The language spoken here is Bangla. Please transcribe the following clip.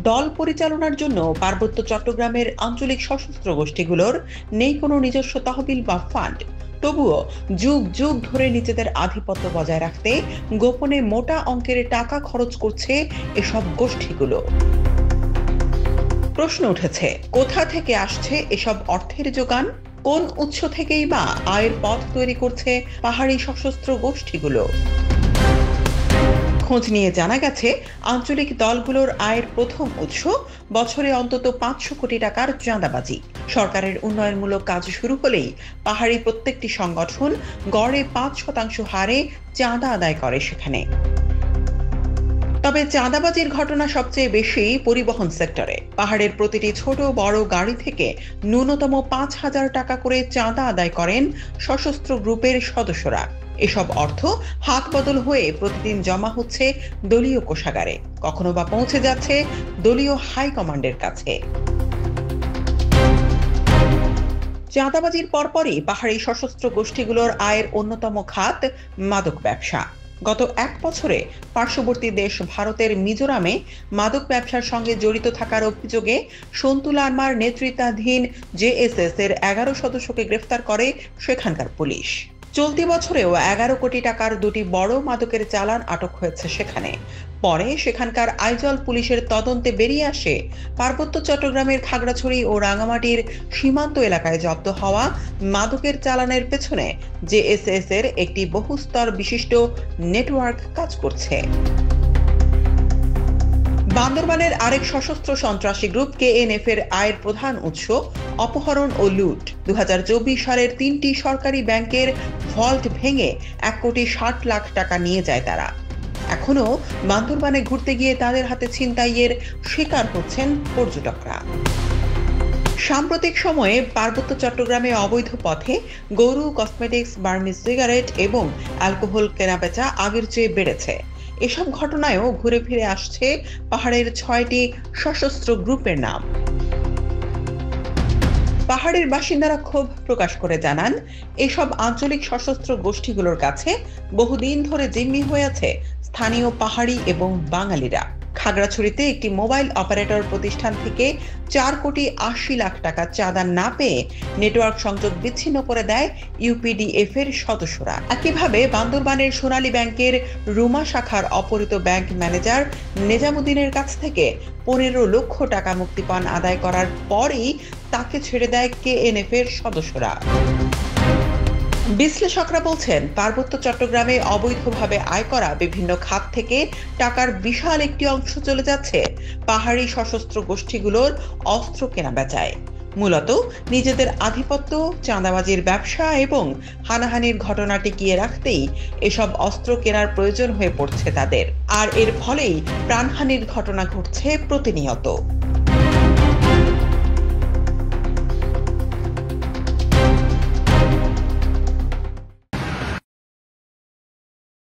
দল পরিচালনার জন্য পার্বত্য চট্টগ্রামের আঞ্চলিক সশস্ত্র গোষ্ঠীগুলোর নেই কোনো নিজস্ব তহবিল বা ফান্ড। তবুও যুগ যুগ ধরে নিজেদের আধিপত্য বজায় রাখতে গোপনে মোটা অঙ্কের টাকা খরচ করছে এসব গোষ্ঠীগুলো। প্রশ্ন উঠেছে, কোথা থেকে আসছে এসব অর্থের যোগান? কোন উৎস থেকেই বা আয়ের পথ তৈরি করছে পাহাড়ি সশস্ত্র গোষ্ঠীগুলো? খোঁজ নিয়ে জানা গেছে, আঞ্চলিক দলগুলোর আয়ের প্রথম উৎস বছরে অন্তত 500 কোটি টাকার চাঁদাবাজি। সরকারের উন্নয়নমূলক কাজ শুরু হলেই পাহাড়ি প্রত্যেকটি সংগঠন গড়ে 5% হারে চাঁদা আদায় করে সেখানে। তবে চাঁদাবাজির ঘটনা সবচেয়ে বেশি পরিবহন সেক্টরে। পাহাড়ের প্রতিটি ছোট বড় গাড়ি থেকে ন্যূনতম 5,000 টাকা করে চাঁদা আদায় করেন সশস্ত্র গ্রুপের সদস্যরা। এসব অর্থ হাত বদল হয়ে প্রতিদিন জমা হচ্ছে দলীয় কোষাগারে, কখনো বা পৌঁছে যাচ্ছে দলীয় হাইকমান্ডের কাছে। চাঁদাবাজির পরপরই পাহাড়ি সশস্ত্র গোষ্ঠীগুলোর আয়ের অন্যতম খাত মাদক ব্যবসা। গত 1 বছরে পার্শ্ববর্তী দেশ ভারতের মিজোরামে মাদক ব্যবসার সঙ্গে জড়িত থাকার অভিযোগে সন্তু লারমার নেতৃত্বাধীন জেএসএস এর 11 সদস্যকে গ্রেফতার করে সেখানকার পুলিশ। চলতি বছরেও 11 কোটি টাকার 2টি বড় মাদকের চালান আটক হয়েছে সেখানে। পরে সেখানকার আইজল পুলিশের তদন্তে বেরিয়ে আসে, পার্বত্য চট্টগ্রামের খাগড়াছড়ি ও রাঙামাটির সীমান্ত এলাকায় জব্দ হওয়া মাদকের চালানের পেছনে জেএসএস এর একটি বহুস্তর বিশিষ্ট নেটওয়ার্ক কাজ করছে। বান্দরবানের আরেক সশস্ত্র সন্ত্রাসী গ্রুপ কেএনএফ এর আয়ের প্রধান উৎস অপহরণ ও লুট। 2024 সালের 3টি সরকারি ব্যাংকের ভল্ট ভেঙে 1,60,00,000 টাকা নিয়ে যায় তারা। এখনো বান্দরবানে ঘুরতে গিয়ে তাদের হাতে ছিনতাইয়ের শিকার হচ্ছেন পর্যটকরা। সাম্প্রতিক সময়ে পার্বত্য চট্টগ্রামে অবৈধ পথে গরু, কসমেটিক্স, বার্মিজ সিগারেট এবং অ্যালকোহল কেনাবেচা আগের চেয়ে বেড়েছে। এসব ঘটনায়ও ঘুরে ফিরে আসছে পাহাড়ের 6টি সশস্ত্র গ্রুপের নাম। পাহাড়ের বাসিন্দারা ক্ষোভ প্রকাশ করে জানান, এসব আঞ্চলিক সশস্ত্র গোষ্ঠীগুলোর কাছে বহুদিন ধরে জিম্মি হয়ে আছে স্থানীয় পাহাড়ি এবং বাঙালিরা। খাগড়াছড়িতে একটি মোবাইল অপারেটর প্রতিষ্ঠান থেকে 4,80,00,000 টাকা চাঁদা না পেয়ে নেটওয়ার্ক সংযোগ বিচ্ছিন্ন করে দেয় ইউপিডিএফ এর সদস্যরা। একইভাবে বান্দরবানের সোনালী ব্যাংকের রুমা শাখার অপহৃত ব্যাংক ম্যানেজার নেজামুদ্দিনের কাছ থেকে 15 লক্ষ টাকা মুক্তিপণ আদায় করার পরই তাকে ছেড়ে দেয় কেএনএফ এর সদস্যরা। বিশ্লেষকরা বলছেন, পার্বত্য চট্টগ্রামে অবৈধভাবে আয় করা বিভিন্ন খাত থেকে টাকার বিশাল একটি অংশ চলে যাচ্ছে পাহাড়ি সশস্ত্র গোষ্ঠীগুলোর অস্ত্র কেনাবেচায়। মূলত নিজেদের আধিপত্য, চাঁদাবাজির ব্যবসা এবং হানাহানির ঘটনা টিকিয়ে রাখতেই এসব অস্ত্র কেনার প্রয়োজন হয়ে পড়ছে তাদের। আর এর ফলেই প্রাণহানির ঘটনা ঘটছে প্রতিনিয়ত।